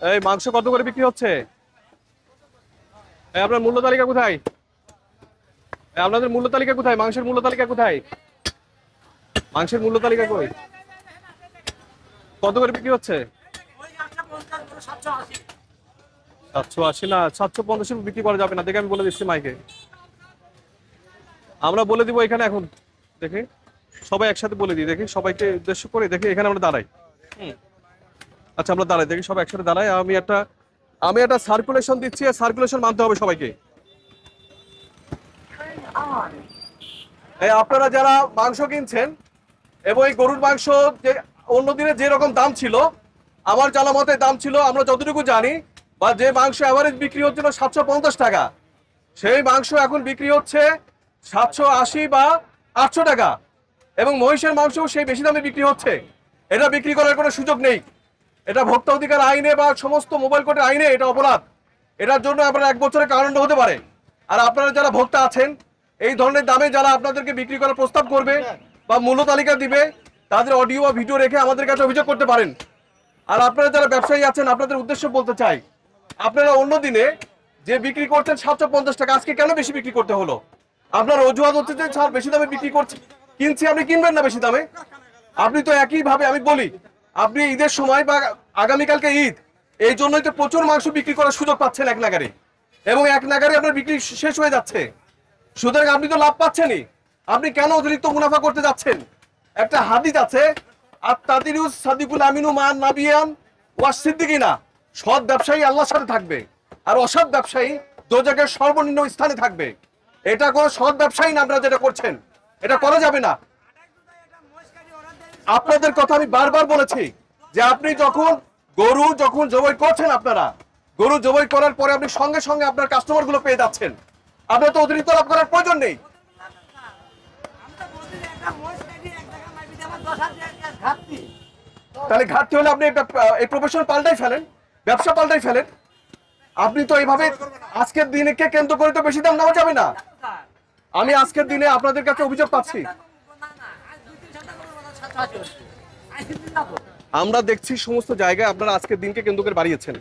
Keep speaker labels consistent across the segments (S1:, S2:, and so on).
S1: এই মাংস কত করে বিক্রি হচ্ছে? এই আপনার মূল্য তালিকা কোথায়? আপনাদের মূল্য তালিকা কোথায়? মাংসের মূল্য তালিকা কোথায়? মাংসের মূল্য তালিকা কই? কত করে বিক্রি হচ্ছে? 780 না, 750 বিক্রি করা যাবে না, দেখে আমি বলে দিচ্ছি মাইকে। আমরা বলে দিব এখানে এখন, দেখে সবাই একসাথে বলে দিই, দেখি সবাইকে উদ্দেশ্য করে, দেখি এখানে আমরা দাঁড়াই। আচ্ছা আমরা দাঁড়াই, দেখি সবাই একসাথে দাঁড়াই। আমি একটা সার্কুলেশন দিচ্ছি, সার্কুলেশন মানতে হবে সবাইকে। এই আপনারা যারা মাংস কিনছেন এবং এই গরুর মাংস যে অন্যদিনে যে রকম দাম ছিল, আমার জানা মতে দাম ছিল, আমরা যতটুকু জানি, বা যে মাংস অ্যাভারেজ বিক্রি হচ্ছিল 750 টাকা, সেই মাংস এখন বিক্রি হচ্ছে 780 বা 800 টাকা। এবং মহিষের মাংস সেই বেশি দামে বিক্রি হচ্ছে। এটা বিক্রি করার কোনো সুযোগ নেই। এটা ভোক্তা অধিকার আইনে বা সমস্ত মোবাইল কোর্টের আইনে এটা অপরাধ। এটার জন্য আপনার 1 বছরের কারাদণ্ড হতে পারে। আর আপনারা যারা ভোক্তা আছেন, এই ধরনের দামে যারা আপনাদেরকে বিক্রি করার প্রস্তাব করবে বা মূল্য তালিকা দিবে, তাদের অডিও বা ভিডিও রেখে আমাদের কাছে অভিযোগ করতে পারেন। আর আপনারা যারা ব্যবসায়ী আছেন, আপনাদের উদ্দেশ্য বলতে চাই, আপনারা অন্য দিনে যে বিক্রি করতেন 750 টাকা, আজকে কেন বেশি বিক্রি করতে হলো? আপনার অজুহাত হচ্ছে যে স্যার বেশি দামে বিক্রি করছে, কিনছি, আপনি কিনবেন না বেশি দামে? আপনি তো একই ভাবে, আমি বলি, আপনি ঈদের সময় বা আগামীকালকে ঈদ, এই জন্যই তো প্রচুর মাংস বিক্রি করার সুযোগ পাচ্ছেন এক নাগারে, এবং এক নাগারে আপনার বিক্রি শেষ হয়ে যাচ্ছে। সুতরাং আপনি তো লাভ পাচ্ছেনই, আপনি কেন অতিরিক্ত মুনাফা করতে যাচ্ছেন? একটা হাদিস আছে, আর তাদিরুস সাদিকুল আমিনু মান নাবিয়ান ওয়া সিদ্দিকিনা, সৎ ব্যবসায়ী আল্লাহর সাথে থাকবে আর অসৎ ব্যবসায়ী দোজখের সর্বনিম্ন স্থানে থাকবে। এটা কোন সৎ ব্যবসায়ী না, আপনারা যেটা করছেন এটা করা যাবে না। আপনাদের কথা আমি বারবার বলেছি যে আপনি গরু যখন জবাই করছেন, আপনারা গরু জবাই করার পরে আপনি সঙ্গে সঙ্গে আপনার কাস্টমার গুলো পেয়ে যাচ্ছেন, আপনার তো অতিরিক্ত লাভ করার প্রয়োজন নেই। তাহলে ঘাটতি হলে আপনি এই প্রফেশন পাল্টাই ফেলেন, ব্যবসা পাল্টাই ফেলেন। আপনি তো এইভাবে আজকের দিনকে কেন্দ্র করে তো বেশি দাম নেওয়া যাবে না। আমি আজকের দিনে আপনাদের কাছে অভিযোগ পাচ্ছি, আমরা দেখছি সমস্ত জায়গায় আপনারা আজকের দিনকে কেন্দ্র করে বাড়িয়েছেন।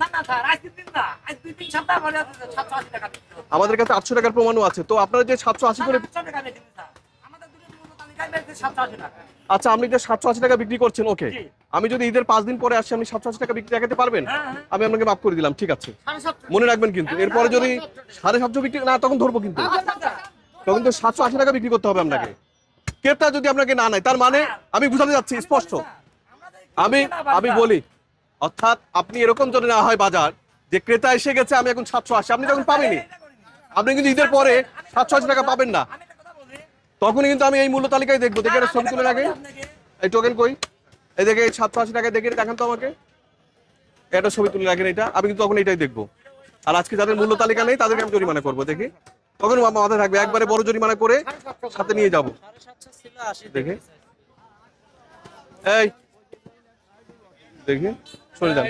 S1: আমাদের কাছে 800 টাকার প্রমাণও আছে, তো আপনারা যে 780 করে, আচ্ছা আপনি যে 780 টাকা বিক্রি করছেন, ওকে, আমি যদি ঈদের 5 দিন পরে আসি, আপনি 780 টাকা বিক্রি দেখাতে পারবেন? আমি আপনাকে মাফ করে দিলাম, ঠিক আছে, মনে রাখবেন। কিন্তু এরপরে যদি 750 বিক্রি না, তখন ধরবো, কিন্তু তখন তো 780 টাকা বিক্রি করতে হবে আপনাকে। ক্রেতা যদি আপনাকে না নেয়, তার মানে আমি বুঝাতে যাচ্ছি স্পষ্ট, আমি বলি, অর্থাৎ আপনি এরকম যদি না হয় বাজার যে ক্রেতা এসে গেছে, আমি এখন 780, আপনি তখন পাবেনই, আপনি কিন্তু ঈদের পরে 780 টাকা পাবেন না। তখনই কিন্তু আমি এই মূল্য তালিকায় দেখবো, দেখে এটা ছবি তুলে রাখে, এই টোকেন কই, এই দেখে 780 টাকায় দেখে দেখান তো আমাকে, এটা ছবি তুলে রাখেন, এটা আমি কিন্তু তখন এটাই দেখবো। আর আজকে যাদের মূল্য তালিকা নেই তাদেরকে আমি জরিমানা করবো, দেখি তখন মাথায় থাকবে, একবারে বড় জরিমানা করে সাথে নিয়ে যাবো। দেখে এই দেখি সরে যান।